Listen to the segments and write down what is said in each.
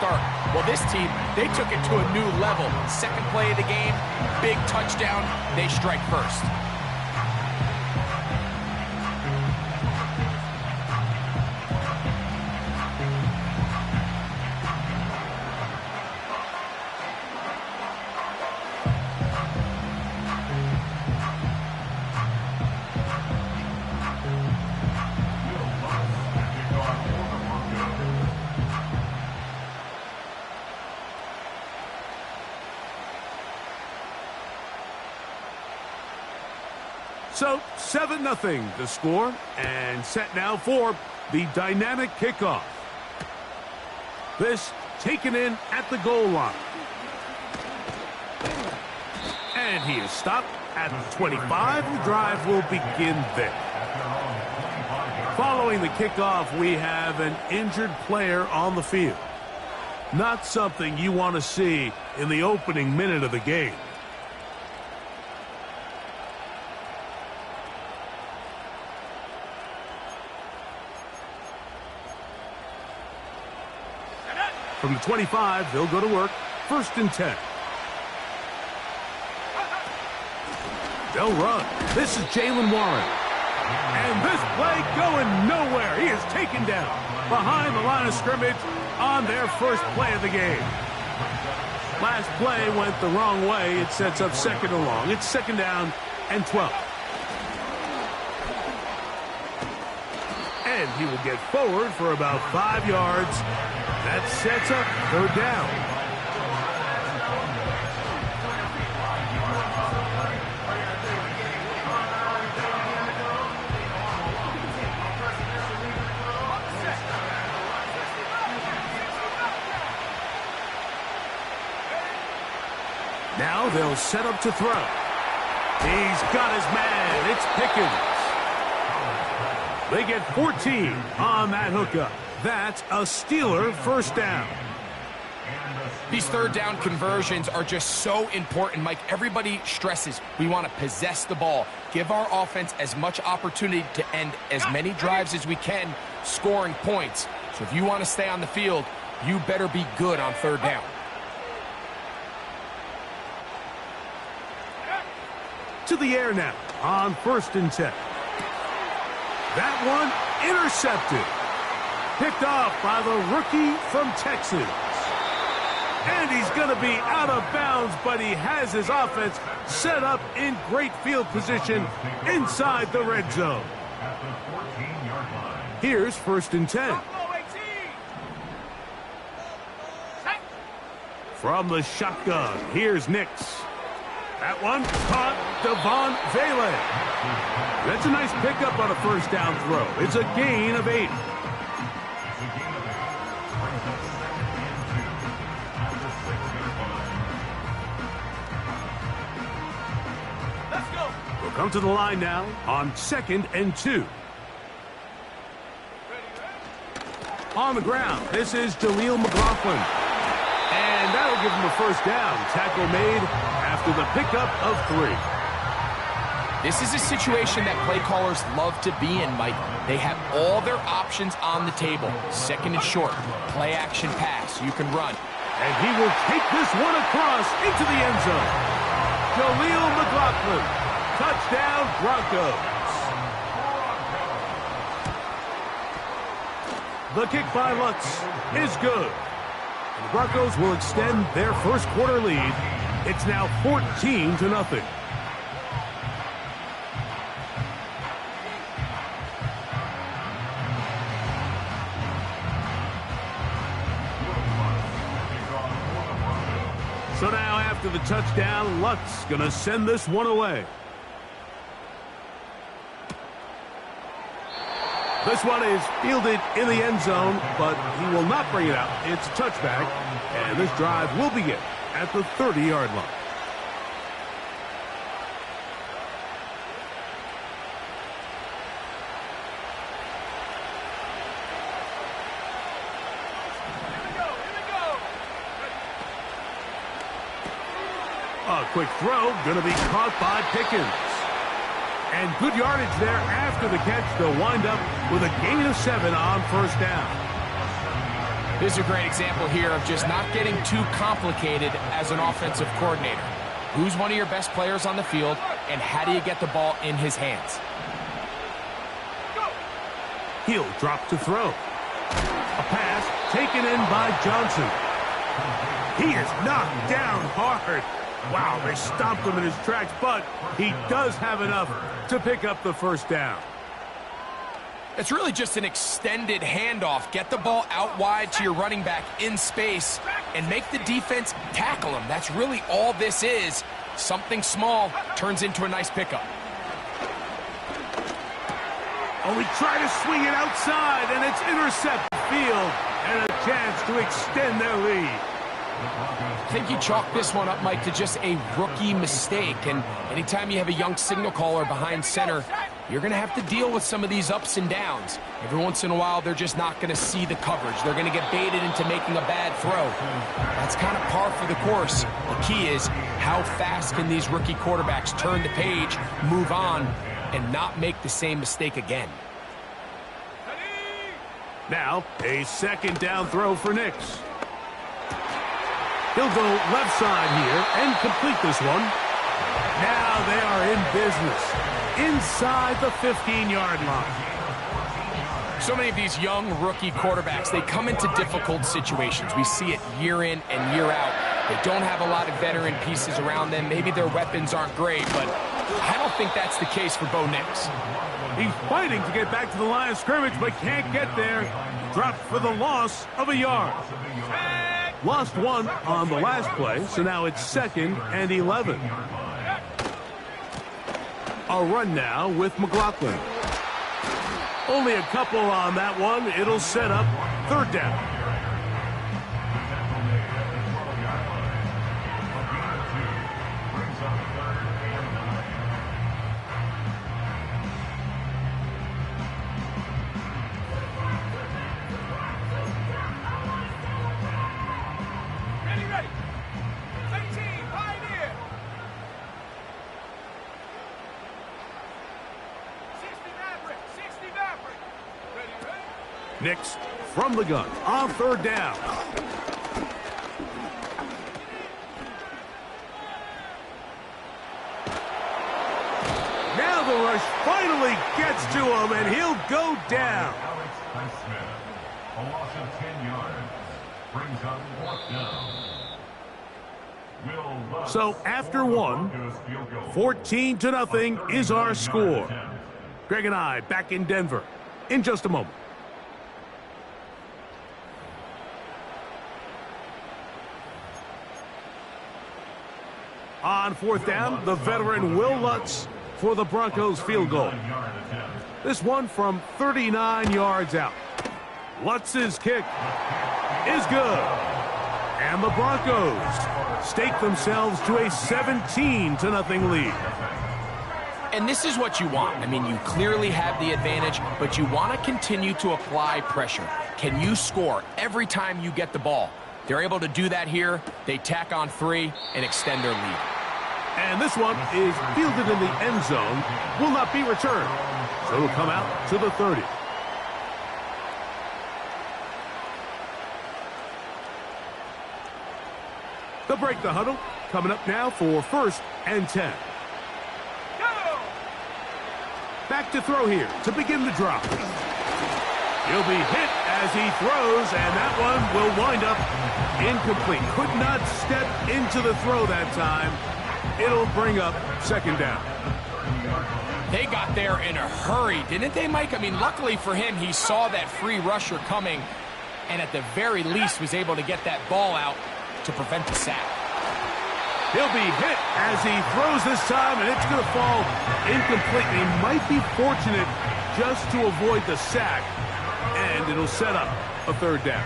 start. Well, this team, they took it to a new level. Second play of the game, big touchdown, they strike first. So, 7-0 the score, and set now for the dynamic kickoff. This taken in at the goal line. And he is stopped at the 25. The drive will begin there. Following the kickoff, we have an injured player on the field. Not something you want to see in the opening minute of the game. From the 25, they'll go to work. 1st and 10. They'll run. This is Jaylen Warren. And this play going nowhere. He is taken down behind the line of scrimmage on their first play of the game. Last play went the wrong way. It sets up 2nd and long. It's 2nd down and 12. And he will get forward for about 5 yards. That sets up 3rd down. Now they'll set up to throw. He's got his man. It's Pickens. They get 14 on that hookup. That's a Steeler 1st down. These 3rd down conversions are just so important, Mike. Everybody stresses we want to possess the ball, give our offense as much opportunity to end as many drives as we can, scoring points. So if you want to stay on the field, you better be good on 3rd down. To the air now on 1st and 10. That one intercepted. Picked off by the rookie from Texas. And he's going to be out of bounds, but he has his offense set up in great field position inside the red zone. Here's 1st and 10. From the shotgun, here's Nix. That one caught Devon Vele. That's a nice pickup on a 1st down throw. It's a gain of 8. We'll come to the line now on 2nd and 2. On the ground, this is Jaleel McLaughlin. And that'll give him a 1st down. Tackle made after the pickup of 3. This is a situation that play callers love to be in, Mike. They have all their options on the table. 2nd and short, play action pass. You can run. And he will take this one across into the end zone. Jaleel McLaughlin. Touchdown, Broncos. The kick by Lutz is good. And the Broncos will extend their 1st quarter lead. It's now 14-0. So now after the touchdown, Lutz going to send this one away. This one is fielded in the end zone, but he will not bring it out. It's a touchback, and this drive will begin at the 30-yard line. A quick throw, going to be caught by Pickens. And good yardage there after the catch. They'll wind up with a gain of 7 on 1st down. This is a great example here of just not getting too complicated as an offensive coordinator. Who's one of your best players on the field, and how do you get the ball in his hands? He'll drop to throw. A pass taken in by Johnson. He is knocked down hard. Wow, they stomped him in his tracks, but he does have enough to pick up the first down. It's really just an extended handoff. Get the ball out wide to your running back in space and make the defense tackle him. That's really all this is. Something small turns into a nice pickup. Oh, he tried to swing it outside, and it's intercepted field, and a chance to extend their lead. I think you chalk this one up, Mike, to just a rookie mistake. And anytime you have a young signal caller behind center, you're going to have to deal with some of these ups and downs. Every once in a while, they're just not going to see the coverage. They're going to get baited into making a bad throw. That's kind of par for the course. The key is how fast can these rookie quarterbacks turn the page, move on, and not make the same mistake again. Now, a second down throw for Nix. He'll go left side here and complete this one. Now they are in business inside the 15-yard line. So many of these young rookie quarterbacks, they come into difficult situations. We see it year in and year out. They don't have a lot of veteran pieces around them. Maybe their weapons aren't great, but I don't think that's the case for Bo Nix. He's fighting to get back to the line of scrimmage, but can't get there. Dropped for the loss of a yard. Lost one on the last play, so now it's 2nd and 11. A run now with McLaughlin. Only a couple on that one. It'll set up 3rd down. Nix from the gun on 3rd down. Now the rush finally gets to him, and he'll go down. A loss of 10 yards brings up 4th down. So after one, 14-0 is our score. Greg and I back in Denver in just a moment. On 4th down, the veteran Will Lutz for the Broncos field goal. This one from 39 yards out. Lutz's kick is good. And the Broncos stake themselves to a 17-0 lead. And this is what you want. I mean, you clearly have the advantage, but you want to continue to apply pressure. Can you score every time you get the ball? They're able to do that here. They tack on 3 and extend their lead. And this one is fielded in the end zone. Will not be returned. So it'll come out to the 30. They'll break the huddle. Coming up now for 1st and 10. Back to throw here to begin the drop. He'll be hit as he throws, and that one will wind up incomplete. Could not step into the throw that time. It'll bring up 2nd down. They got there in a hurry, didn't they, Mike? I mean, luckily for him, he saw that free rusher coming, and at the very least was able to get that ball out to prevent the sack. He'll be hit as he throws this time, and it's going to fall incomplete. He might be fortunate just to avoid the sack, and it'll set up a 3rd down.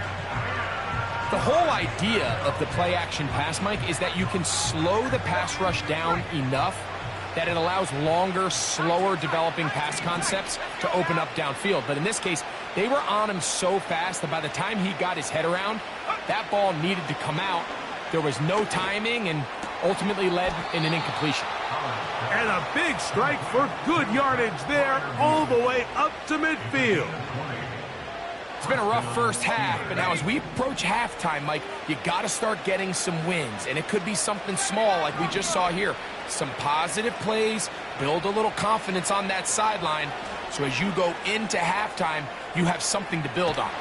The whole idea of the play-action pass, Mike, is that you can slow the pass rush down enough that it allows longer, slower developing pass concepts to open up downfield. But in this case, they were on him so fast that by the time he got his head around, that ball needed to come out. There was no timing and ultimately led in an incompletion. And a big strike for good yardage there all the way up to midfield. It's been a rough first half, but now as we approach halftime, Mike, you got to start getting some wins, and it could be something small like we just saw here. Some positive plays, build a little confidence on that sideline, so as you go into halftime, you have something to build on.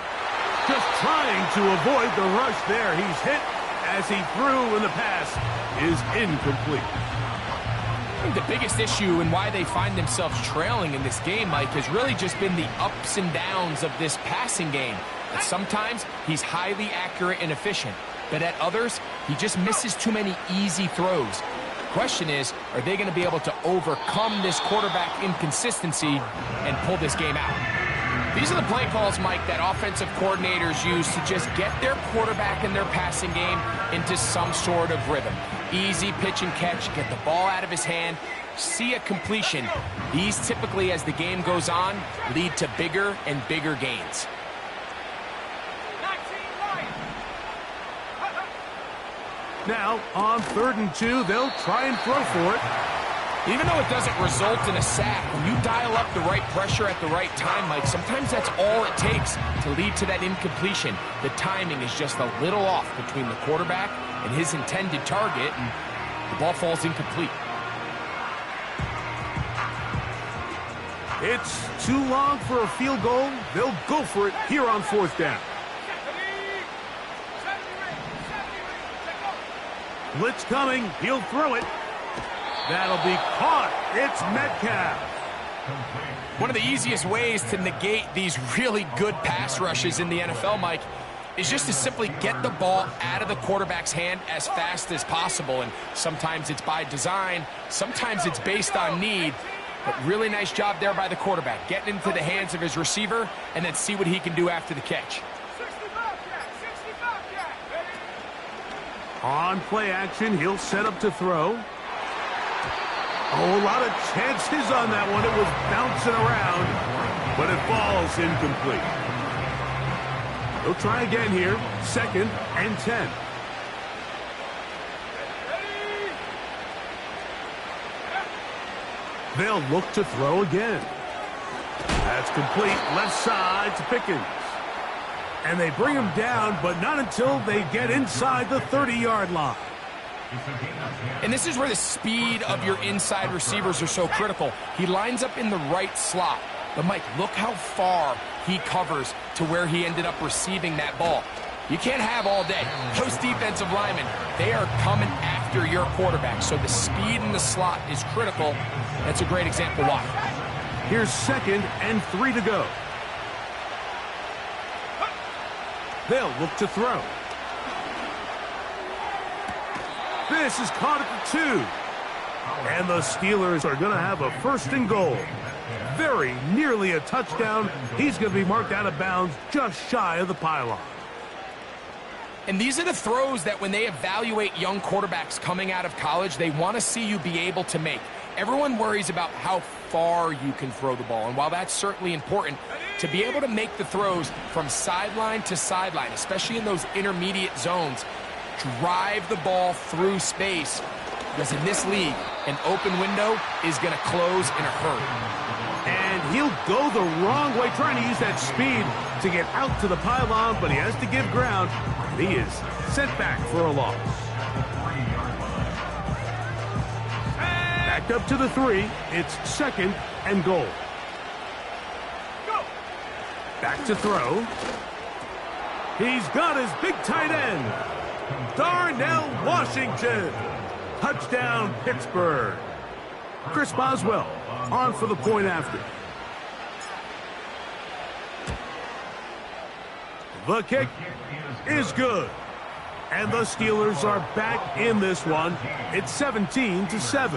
Just trying to avoid the rush there. He's hit as he threw, and the pass is incomplete. I think the biggest issue and why they find themselves trailing in this game, Mike, has really just been the ups and downs of this passing game. At sometimes, he's highly accurate and efficient, but at others, he just misses too many easy throws. The question is, are they going to be able to overcome this quarterback inconsistency and pull this game out? These are the play calls, Mike, that offensive coordinators use to just get their quarterback and their passing game into some sort of rhythm. Easy pitch and catch, get the ball out of his hand, see a completion. These typically, as the game goes on, lead to bigger and bigger gains. Now, on 3rd and 2, they'll try and throw for it. Even though it doesn't result in a sack, when you dial up the right pressure at the right time, Mike, sometimes that's all it takes to lead to that incompletion. The timing is just a little off between the quarterback and his intended target, and the ball falls incomplete. It's too long for a field goal. They'll go for it here on 4th down. Blitz coming. He'll throw it. That'll be caught. It's Metcalf. One of the easiest ways to negate these really good pass rushes in the NFL, Mike, is just to simply get the ball out of the quarterback's hand as fast as possible. And sometimes it's by design, sometimes it's based on need. But really nice job there by the quarterback, getting into the hands of his receiver and then see what he can do after the catch. On play action, he'll set up to throw. Oh, a lot of chances on that one. It was bouncing around, but it falls incomplete. They'll try again here. 2nd and 10. They'll look to throw again. That's complete. Left side to Pickens. And they bring him down, but not until they get inside the 30-yard line. And this is where the speed of your inside receivers are so critical. He lines up in the right slot. But, Mike, look how far he covers to where he ended up receiving that ball. You can't have all day. Those defensive linemen, they are coming after your quarterback. So the speed in the slot is critical. That's a great example why. Here's 2nd and 3 to go. They'll look to throw. This is caught at the 2. And the Steelers are going to have a 1st and goal. Very nearly a touchdown. He's going to be marked out of bounds just shy of the pylon. And these are the throws that when they evaluate young quarterbacks coming out of college, they want to see you be able to make. Everyone worries about how far you can throw the ball. And while that's certainly important, to be able to make the throws from sideline to sideline, especially in those intermediate zones, drive the ball through space, because in this league, an open window is going to close in a hurry. And he'll go the wrong way, trying to use that speed to get out to the pylon, but he has to give ground. He is sent back for a loss. Back up to the 3. It's 2nd and goal. Back to throw. He's got his big tight end, Darnell Washington. Touchdown, Pittsburgh. Chris Boswell on for the point after. The kick is good. And the Steelers are back in this one. It's 17-7.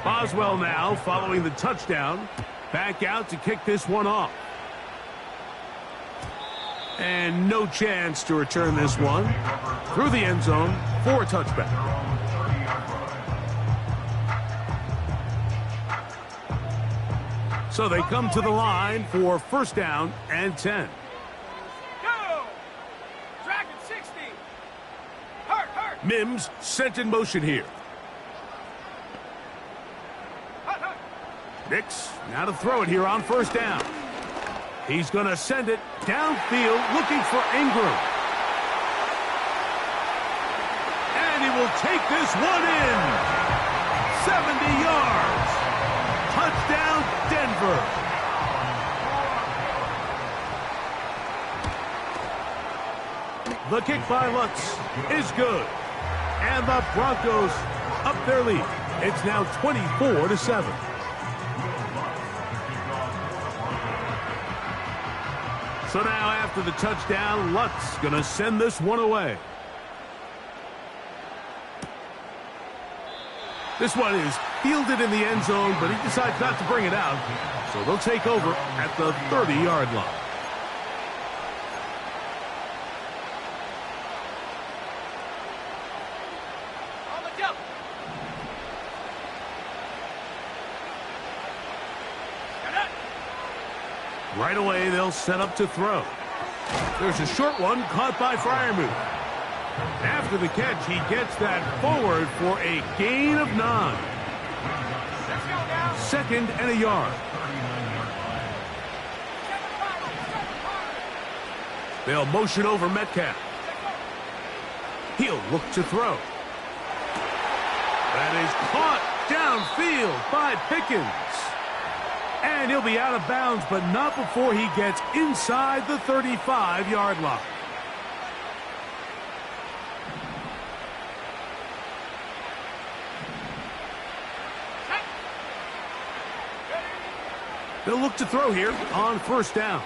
Boswell now following the touchdown. Back out to kick this one off. And no chance to return this one through the end zone for a touchback. So they come to the line for 1st down and 10. Go! Dragon 60. Hurt. Mims sent in motion here. Nix now to throw it here on first down. He's going to send it downfield looking for Ingram. And he will take this one in. 70 yards. Touchdown, Denver. The kick by Lutz is good. And the Broncos up their lead. It's now 24-7. So now after the touchdown, Lutz going to send this one away. This one is fielded in the end zone, but he decides not to bring it out. So they'll take over at the 30-yard line. Right away, they'll set up to throw. There's a short one caught by Freiermuth. After the catch, he gets that forward for a gain of 9. 2nd and a yard. They'll motion over Metcalf. He'll look to throw. That is caught downfield by Pickens. And he'll be out of bounds, but not before he gets inside the 35-yard line. They'll look to throw here on first down.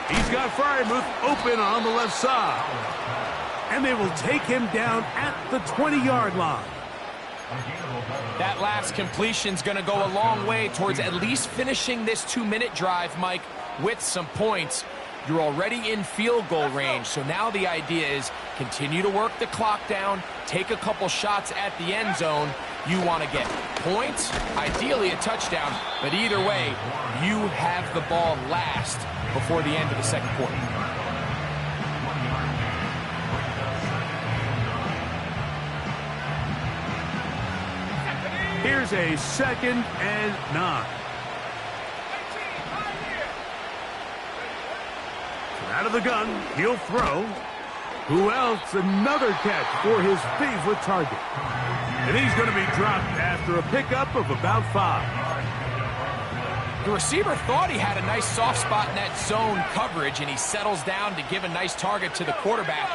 He's got Freiermuth open on the left side. And they will take him down at the 20-yard line. That last completion's going to go a long way towards at least finishing this 2-minute drive, Mike, with some points. You're already in field goal range, so now the idea is continue to work the clock down, take a couple shots at the end zone. You want to get points, ideally a touchdown, but either way, you have the ball last before the end of the second quarter. Here's a 2nd and 9. Out of the gun, he'll throw. Who else? Another catch for his favorite target. And he's going to be dropped after a pickup of about 5. The receiver thought he had a nice soft spot in that zone coverage, and he settles down to give a nice target to the quarterback.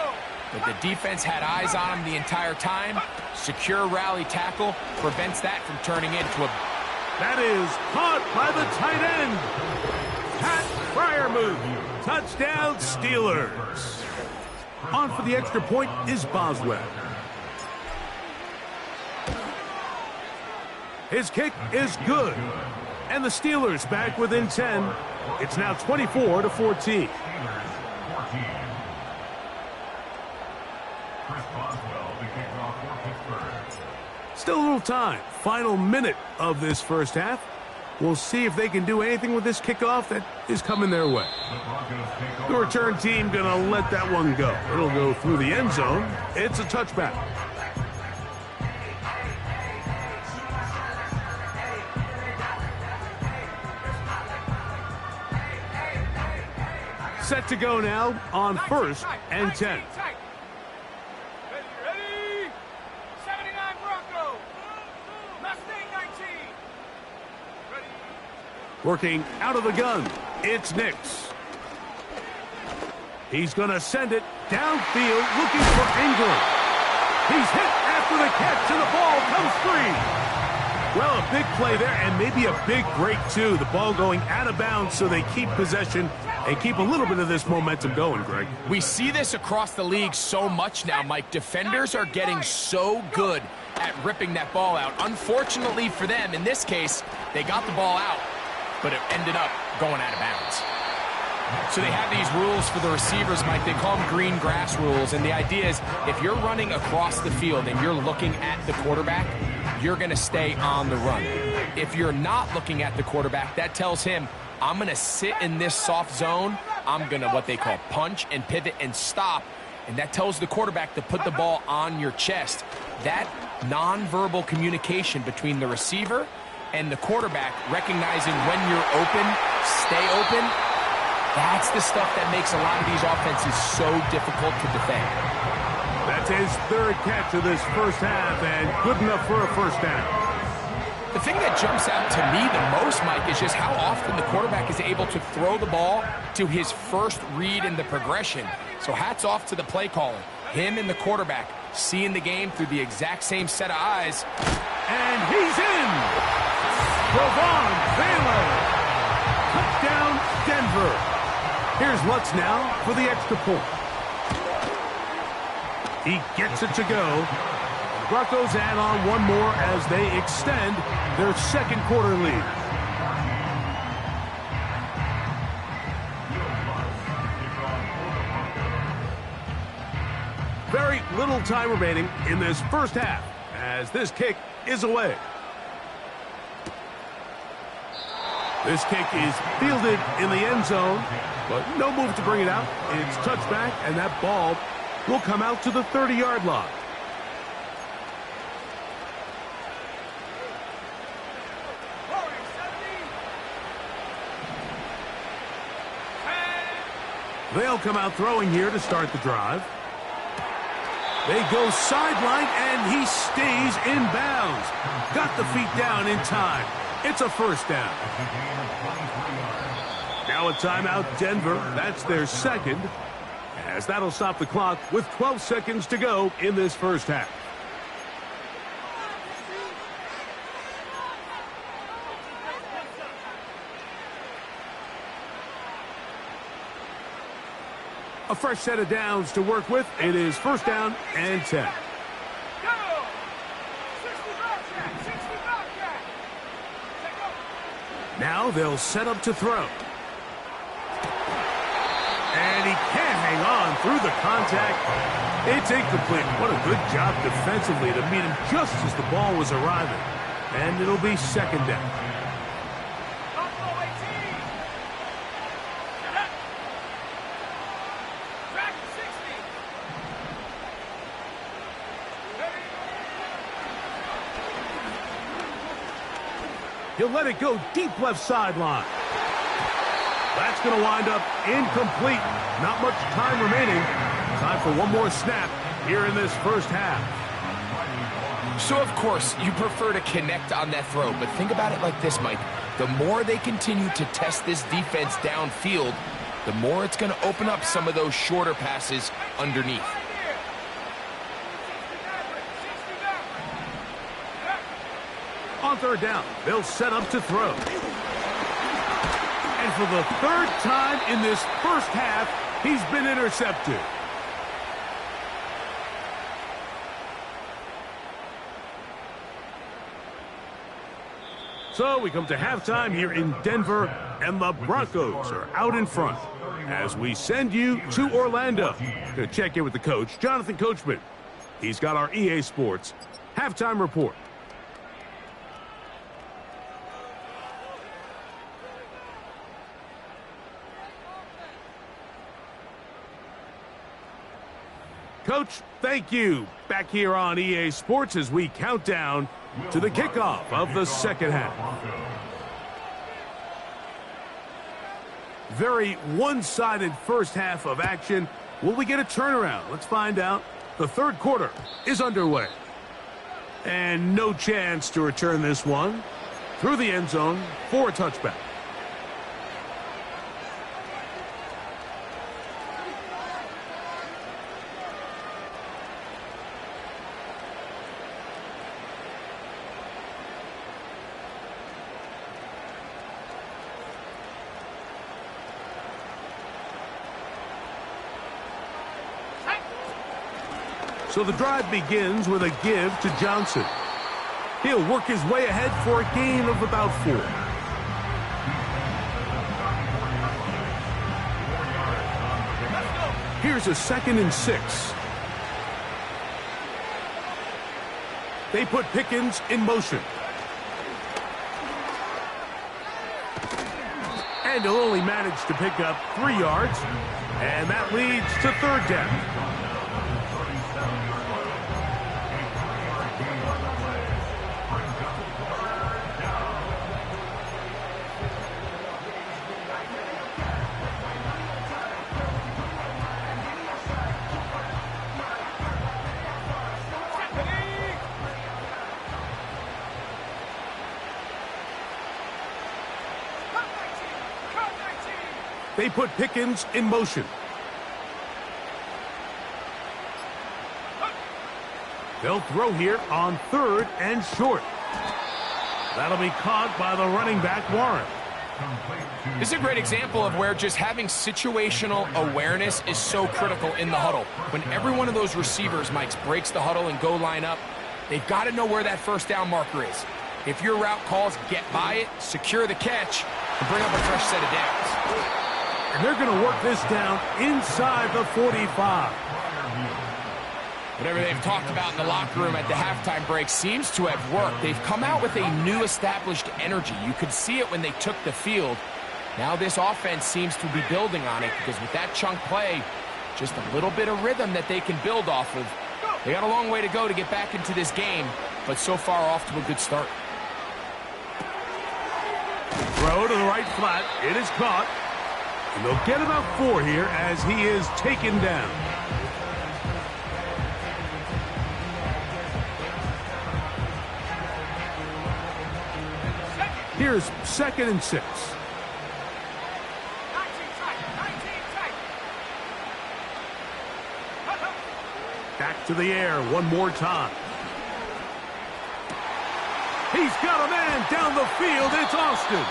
But the defense had eyes on him the entire time. Secure rally tackle prevents that from turning into a... That is caught by the tight end. Pat Freiermuth. Touchdown, Steelers. On for the extra point is Boswell. His kick is good. And the Steelers back within 10. It's now 24-14. Still a little time. Final minute of this first half. We'll see if they can do anything with this kickoff that is coming their way. The return team going to let that one go. It'll go through the end zone. It's a touchback. Set to go now on 1st and 10. Ready? 79 Bronco. Mustang 19. Ready? Working out of the gun, it's Nix. He's going to send it downfield looking for Ingram. He's hit after the catch and the ball comes free. Well, a big play there and maybe a big break too. The ball going out of bounds so they keep possession and keep a little bit of this momentum going, Greg. We see this across the league so much now, Mike. Defenders are getting so good at ripping that ball out. Unfortunately for them, in this case, they got the ball out, but it ended up going out of bounds. So they have these rules for the receivers, Mike. They call them green grass rules, and the idea is if you're running across the field and you're looking at the quarterback, you're going to stay on the run. If you're not looking at the quarterback, that tells him, I'm going to sit in this soft zone. I'm going to what they call punch and pivot and stop, and that tells the quarterback to put the ball on your chest. That nonverbal communication between the receiver And the quarterback recognizing when you're open, stay open, that's the stuff that makes a lot of these offenses so difficult to defend. That's his third catch of this first half, and good enough for a first down. The thing that jumps out to me the most, Mike, is just how often the quarterback is able to throw the ball to his first read in the progression. So hats off to the play caller. Him and the quarterback seeing the game through the exact same set of eyes. And he's in! Pravon Baylor! Touchdown, Denver! Here's Lutz now for the extra point. He gets it to go. Broncos add on one more as they extend their second quarter lead. Very little time remaining in this first half as this kick is away. This kick is fielded in the end zone, but no move to bring it out. It's touchback, and that ball will come out to the 30-yard line. They'll come out throwing here to start the drive. They go sideline, and he stays in bounds. Got the feet down in time. It's a first down. Now a timeout, Denver. That's their second, as that'll stop the clock with 12 seconds to go in this first half. A fresh set of downs to work with. It is first down and 10. Now they'll set up to throw. And he can't hang on through the contact. It's incomplete. What a good job defensively to meet him just as the ball was arriving. And it'll be second down. He'll let it go deep left sideline. That's going to wind up incomplete. Not much time remaining. Time for one more snap here in this first half. So, of course, you prefer to connect on that throw, but think about it like this, Mike. The more they continue to test this defense downfield, the more it's going to open up some of those shorter passes underneath. On third down, they'll set up to throw. And for the third time in this first half, he's been intercepted. So we come to halftime here in Denver, and the Broncos are out in front as we send you to Orlando to check in with the coach, Jonathan Coachman. He's got our EA Sports halftime report. Coach, thank you. Back here on EA Sports as we count down to the kickoff of the second half. Very one-sided first half of action. Will we get a turnaround? Let's find out. The third quarter is underway. And no chance to return this one through the end zone for a touchback. So the drive begins with a give to Johnson. He'll work his way ahead for a gain of about 4. Here's a 2nd and 6. They put Pickens in motion. And he'll only manage to pick up 3 yards. And that leads to third down. They put Pickens in motion. They'll throw here on 3rd and short. That'll be caught by the running back, Warren. This is a great example of where just having situational awareness is so critical in the huddle. When every one of those receivers, Mike, breaks the huddle and go line up, they've got to know where that first down marker is. If your route calls, get by it, secure the catch, and bring up a fresh set of downs. And they're going to work this down inside the 45. Whatever they've talked about in the locker room at the halftime break seems to have worked. They've come out with a new established energy. You could see it when they took the field. Now this offense seems to be building on it because with that chunk play, just a little bit of rhythm that they can build off of. They got a long way to go to get back into this game, but so far off to a good start. Throw to the right flat. It is caught. And they'll get about 4 here as he is taken down. Here's 2nd and 6. 19 tight, 19 tight. Back to the air one more time. He's got a man down the field. It's Austin.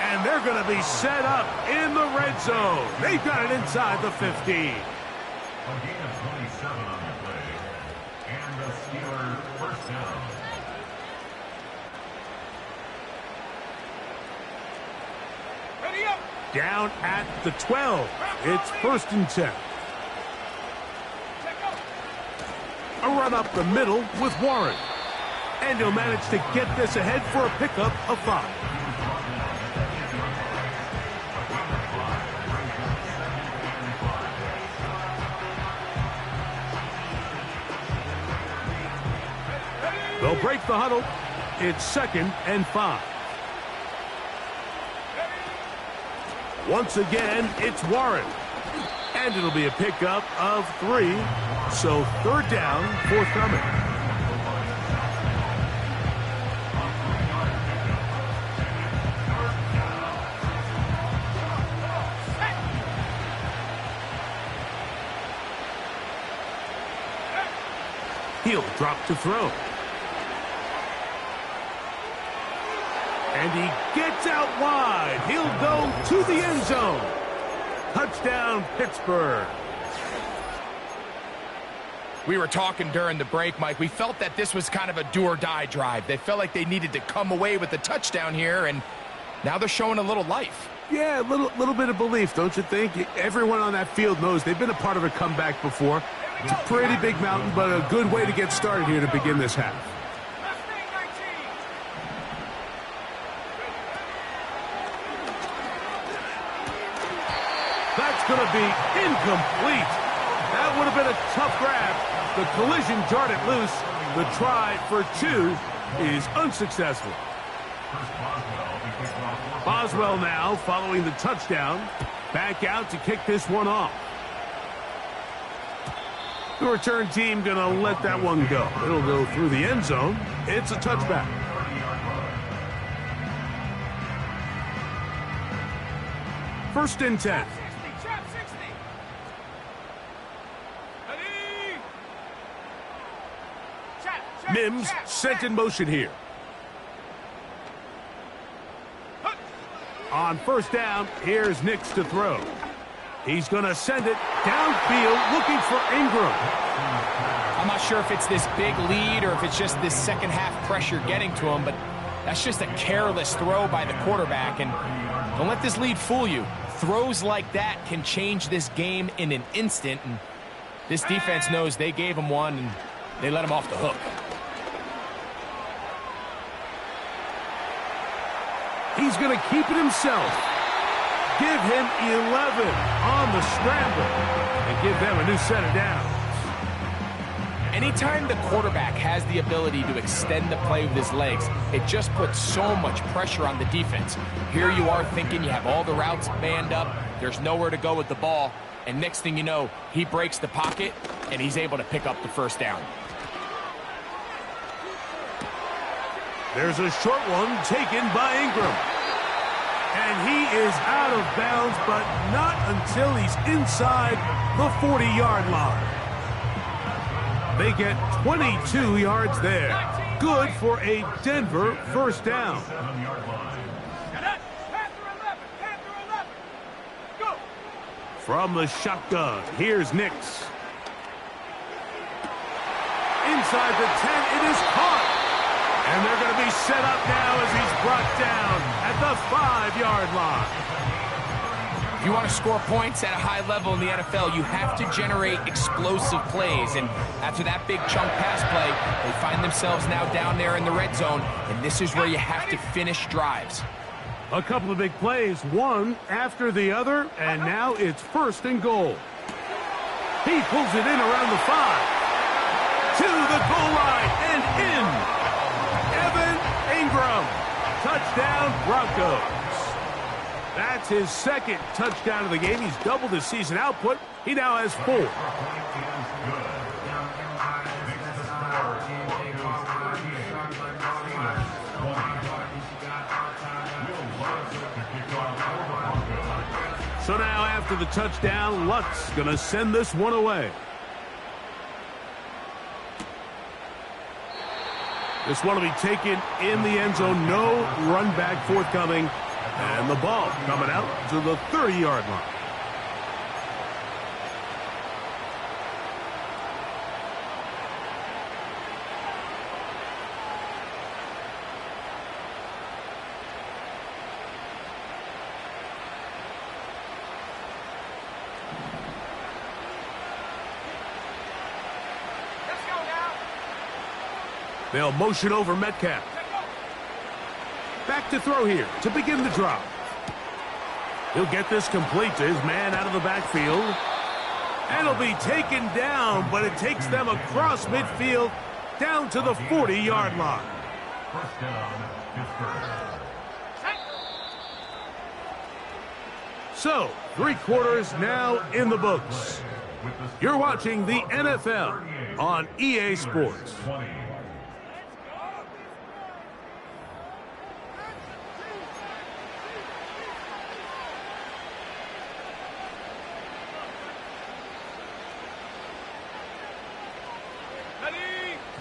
And they're going to be set up in the red zone. They've got it inside the 15. A gain of 27 on the play. And the Steelers first down. Ready up. Down at the 12. It's 1st and 10. A run up the middle with Warren. And he'll manage to get this ahead for a pickup of 5. They'll break the huddle. It's 2nd and 5. Once again, it's Warren. And it'll be a pickup of 3. So 3rd down, forthcoming. He'll drop to throw. And he gets out wide. He'll go to the end zone. Touchdown, Pittsburgh. We were talking during the break, Mike. We felt that this was kind of a do-or-die drive. They felt like they needed to come away with the touchdown here, and now they're showing a little life. Yeah, a little bit of belief, don't you think? Everyone on that field knows they've been a part of a comeback before. It's a pretty big mountain, but a good way to get started here to begin this half. Mustang 19. That's going to be incomplete. That would have been a tough grab. The collision jarred it loose. The try for 2 is unsuccessful. Boswell now following the touchdown. Back out to kick this one off. The return team going to let that one go. It'll go through the end zone. It's a touchback. First and 10. 60, trap 60. Ready. Trap, Mims trap, sent trap. in motion here. On 1st down, here's Nix to throw. He's going to send it downfield looking for Ingram. I'm not sure if it's this big lead or if it's just this second half pressure getting to him, but that's just a careless throw by the quarterback. And don't let this lead fool you. Throws like that can change this game in an instant. And this defense knows they gave him one and they let him off the hook. He's going to keep it himself. Give him 11 on the scramble and give them a new set of downs. Anytime the quarterback has the ability to extend the play with his legs, it just puts so much pressure on the defense. Here you are thinking you have all the routes manned up, there's nowhere to go with the ball, and next thing you know, he breaks the pocket, and he's able to pick up the first down. There's a short one taken by Ingram. And he is out of bounds, but not until he's inside the 40-yard line. They get 22 yards there. Good for a Denver first down. From the shotgun, here's Nix. Inside the 10, it is caught. And they're going to be set up now as he's brought down at the 5-yard line. If you want to score points at a high level in the NFL, you have to generate explosive plays. And after that big chunk pass play, they find themselves now down there in the red zone. And this is where you have to finish drives. A couple of big plays, one after the other, and now it's 1st and goal. He pulls it in around the 5. To the goal line and in. Evan Ingram. Touchdown, Broncos. That's his 2nd touchdown of the game. He's doubled his season output. He now has 4. So now after the touchdown, Lutz going to send this one away. This one will be taken in the end zone. No run back forthcoming. And the ball coming out to the 30-yard line. They'll motion over Metcalf. Back to throw here to begin the drive. He'll get this complete to his man out of the backfield. And he'll be taken down, but it takes them across midfield down to the 40-yard line. First down, Pittsburgh. So, 3 quarters now in the books. You're watching the NFL on EA Sports.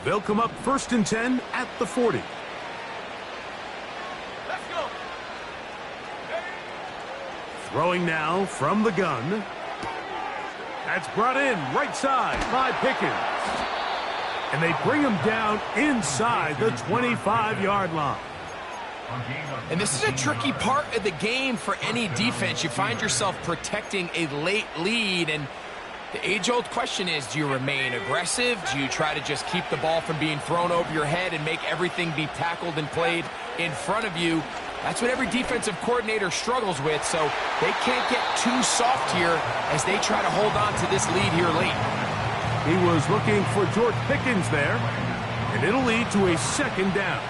They'll come up 1st and 10 at the 40. Let's go. Throwing now from the gun. That's brought in right side by Pickens. And they bring him down inside the 25-yard line. And this is a tricky part of the game for any defense. You find yourself protecting a late lead, and the age-old question is, do you remain aggressive? Do you try to just keep the ball from being thrown over your head and make everything be tackled and played in front of you? That's what every defensive coordinator struggles with, so they can't get too soft here as they try to hold on to this lead here late. He was looking for George Pickens there, and it'll lead to a 2nd down.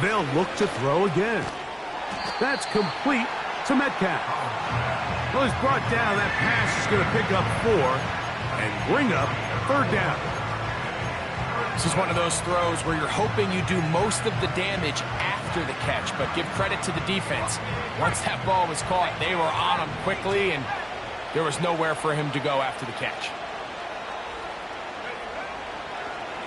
They'll look to throw again. That's complete to Metcalf. Well, he's brought down. That pass is going to pick up 4 and bring up 3rd down. This is one of those throws where you're hoping you do most of the damage after the catch, but give credit to the defense. Once that ball was caught, they were on him quickly, and there was nowhere for him to go after the catch.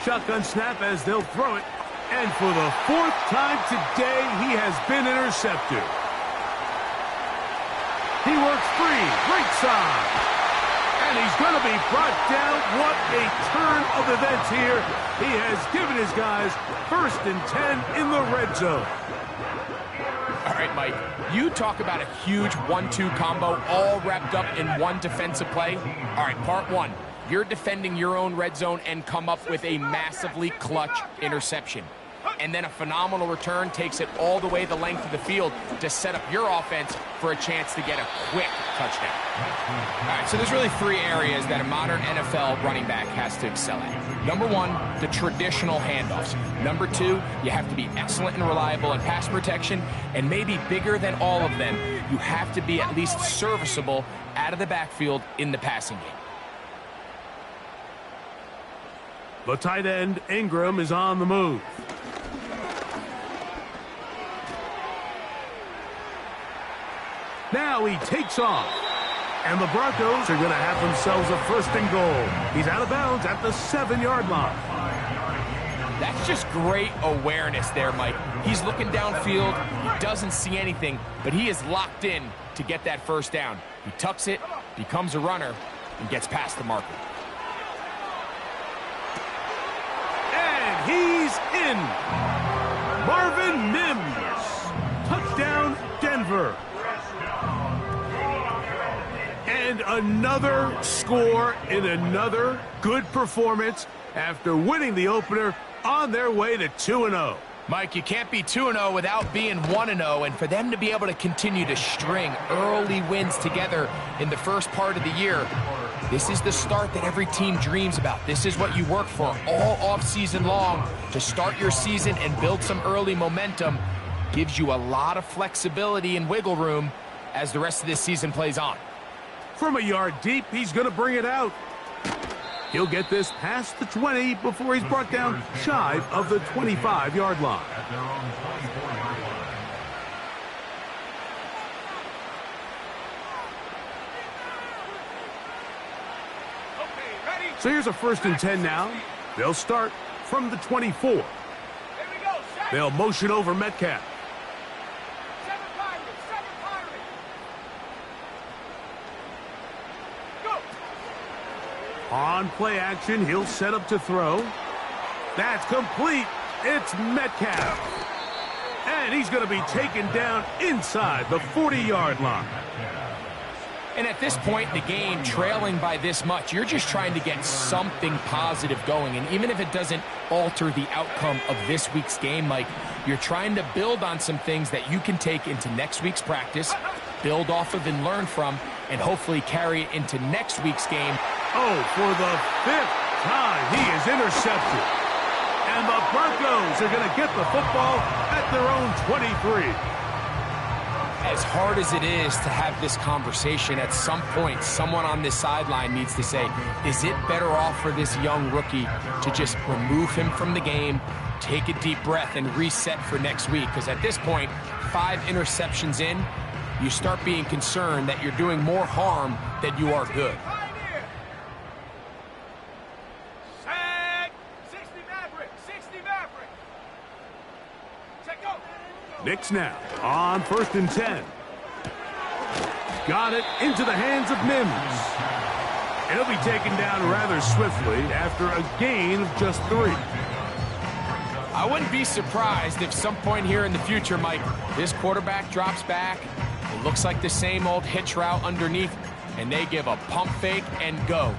Shotgun snap as they'll throw it. And for the 4th time today, he has been intercepted. He works free, right side. And he's going to be brought down. What a turn of events here. He has given his guys 1st and 10 in the red zone. All right, Mike, you talk about a huge 1-2 combo all wrapped up in one defensive play. All right, part 1. You're defending your own red zone and come up with a massively clutch interception. And then a phenomenal return takes it all the way the length of the field to set up your offense for a chance to get a quick touchdown. All right, so there's really 3 areas that a modern NFL running back has to excel at. Number 1, the traditional handoffs. Number 2, you have to be excellent and reliable in pass protection. And maybe bigger than all of them, you have to be at least serviceable out of the backfield in the passing game. The tight end, Ingram, is on the move. Now he takes off. And the Broncos are going to have themselves a first and goal. He's out of bounds at the 7-yard line. That's just great awareness there, Mike. He's looking downfield. He doesn't see anything, but he is locked in to get that first down. He tucks it, becomes a runner, and gets past the marker. And he's in. Marvin Mims. Touchdown, Denver. And another score in another good performance after winning the opener on their way to 2-0. Mike, you can't be 2-0 without being 1-0, and for them to be able to continue to string early wins together in the first part of the year, this is the start that every team dreams about. This is what you work for all offseason long, to start your season and build some early momentum. Gives you a lot of flexibility and wiggle room as the rest of this season plays on. From a yard deep, he's going to bring it out. He'll get this past the 20 before he's brought down shy of the 25-yard line. At their own 24-yard line. Okay, ready? So here's a first and 10 now. They'll start from the 24. Here we go. Set. They'll motion over Metcalf. 7 Pirates. 7 Pirates. Go. On play action, he'll set up to throw. That's complete. It's Metcalf. And he's going to be taken down inside the 40-yard line. And at this point in the game, trailing by this much, you're just trying to get something positive going. And even if it doesn't alter the outcome of this week's game, Mike, you're trying to build on some things that you can take into next week's practice, build off of and learn from, and hopefully carry it into next week's game. Oh, for the 5th time, he is intercepted. And the Broncos are going to get the football at their own 23. As hard as it is to have this conversation, at some point, someone on this sideline needs to say, is it better off for this young rookie to just remove him from the game, take a deep breath, and reset for next week? Because at this point, 5 interceptions in, you start being concerned that you're doing more harm than you are good. Pioneer. Set. 60 Maverick. 60 Maverick. Check go. Knicks now on first and 10. Got it into the hands of Mims. And he'll be taken down rather swiftly after a gain of just 3. I wouldn't be surprised if some point here in the future, Mike, this quarterback drops back. It looks like the same old hitch route underneath, and they give a pump fake and go.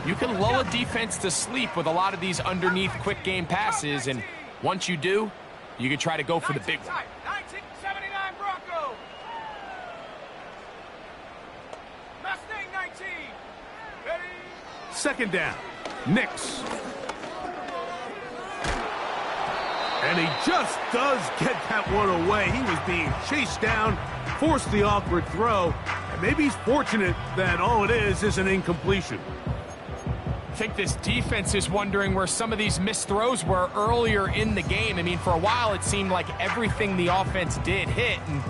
You can lull a defense to sleep with a lot of these underneath quick game passes, and once you do, you can try to go for the big one. 1979 Bronco. Mustang 19. Ready? Second down. Knicks. And he just does get that one away. He was being chased down, forced the awkward throw, and maybe he's fortunate that all it is an incompletion. I think this defense is wondering where some of these missed throws were earlier in the game. I mean, for a while, it seemed like everything the offense did hit, and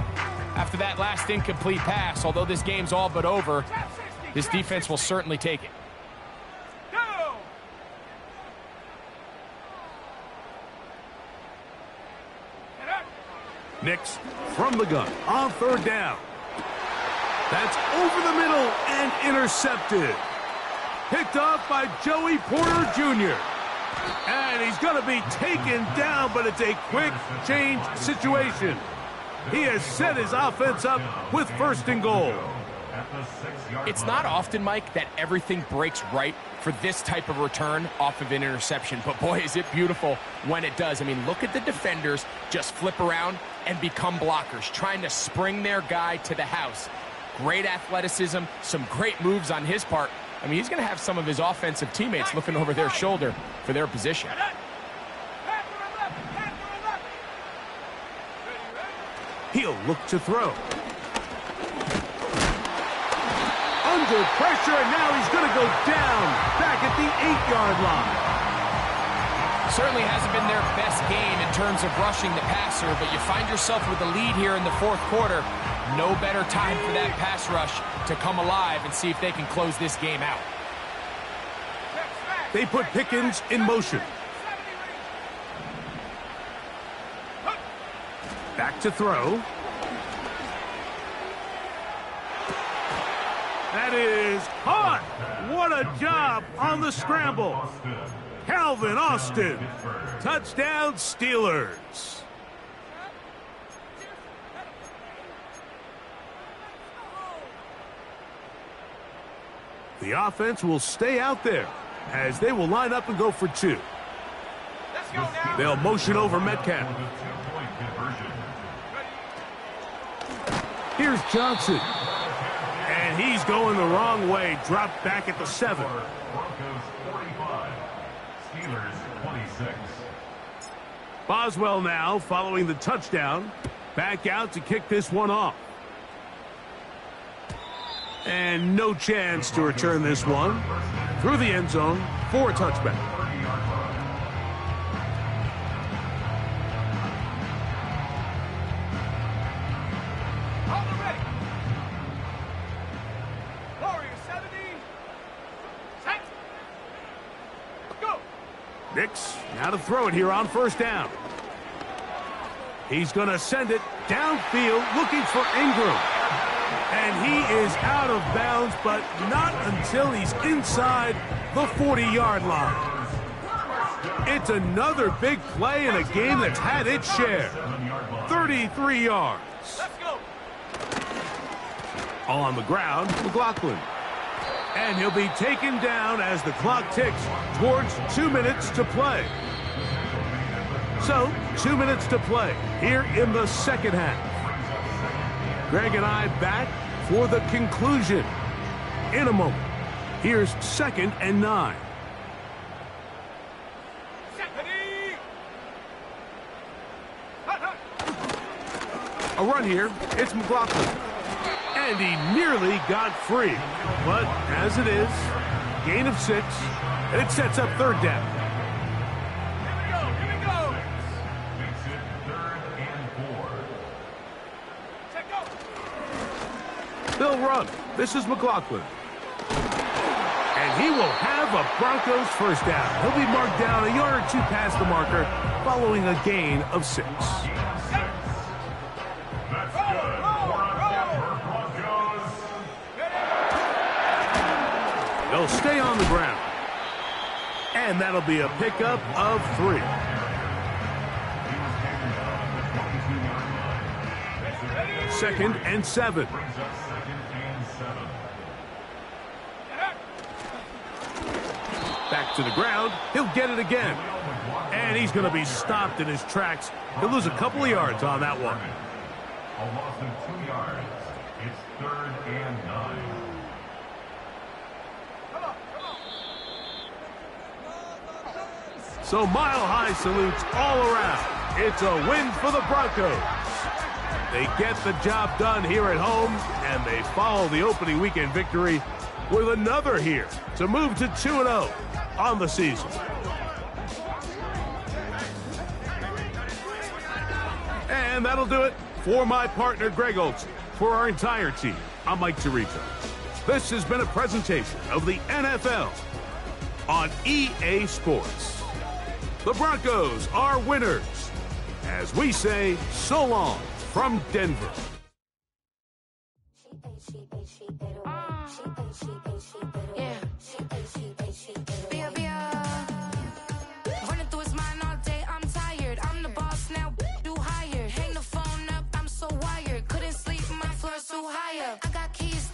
after that last incomplete pass, although this game's all but over, this defense will certainly take it. Go. Get up. Knicks from the gun on third down. That's over the middle and intercepted. Picked off by Joey Porter Jr. And he's going to be taken down, but it's a quick change situation. He has set his offense up with first and goal. At the 6-yard It's line. not often, Mike, that everything breaks right for this type of return off of an interception. But boy, is it beautiful when it does. I mean, look at the defenders just flip around and become blockers, trying to spring their guy to the house. Great athleticism, some great moves on his part. I mean, he's going to have some of his offensive teammates looking over their shoulder for their position. Get up. Panther 11. Panther 11. Ready, ready? He'll look to throw. Under pressure, and now he's going to go down back at the 8-yard line. Certainly hasn't been their best game in terms of rushing the passer, but you find yourself with a lead here in the fourth quarter. No better time for that pass rush to come alive and see if they can close this game out. They put Pickens in motion. Back to throw. That is caught. What a job on the scramble. Calvin Austin. Touchdown, Steelers. The offense will stay out there as they will line up and go for two. They'll motion over Metcalf. Here's Johnson. And he's going the wrong way. Dropped back at the 7. Broncos 45, Steelers 26. Boswell now following the touchdown. Back out to kick this one off. And no chance to return this one. Through the end zone for a touchback. Nix now to throw it here on first down. He's going to send it downfield looking for Ingram. And he is out of bounds, but not until he's inside the 40-yard line. It's another big play in a game that's had its share. 33 yards. On the ground, McLaughlin. And he'll be taken down as the clock ticks towards 2 minutes to play. So, 2 minutes to play here in the second half. Greg and I back for the conclusion in a moment. Here's 2nd and 9. A run here. It's McLaughlin. And he nearly got free. But as it is, gain of 6, and it sets up third down. Here we go. Makes it 3rd and 4. They'll run. This is McLaughlin. And he will have a Broncos first down. He'll be marked down a yard or two past the marker following a gain of 6. That's good. 4 on Denver Broncos. They'll stay on the ground. And that'll be a pickup of 3. Second and 7. Brings up 2nd and 7. Back to the ground. He'll get it again. And he's going to be stopped in his tracks. He'll lose a couple of yards on that one. A loss of 2 yards. It's 3rd and 9. So mile-high salutes all around. It's a win for the Broncos. They get the job done here at home, and they follow the opening weekend victory with another here to move to 2-0 on the season. And that'll do it for my partner, Greg Olsen. For our entire team, I'm Mike Tirico. This has been a presentation of the NFL on EA Sports. The Broncos are winners. As we say, so long from Denver. Yeah.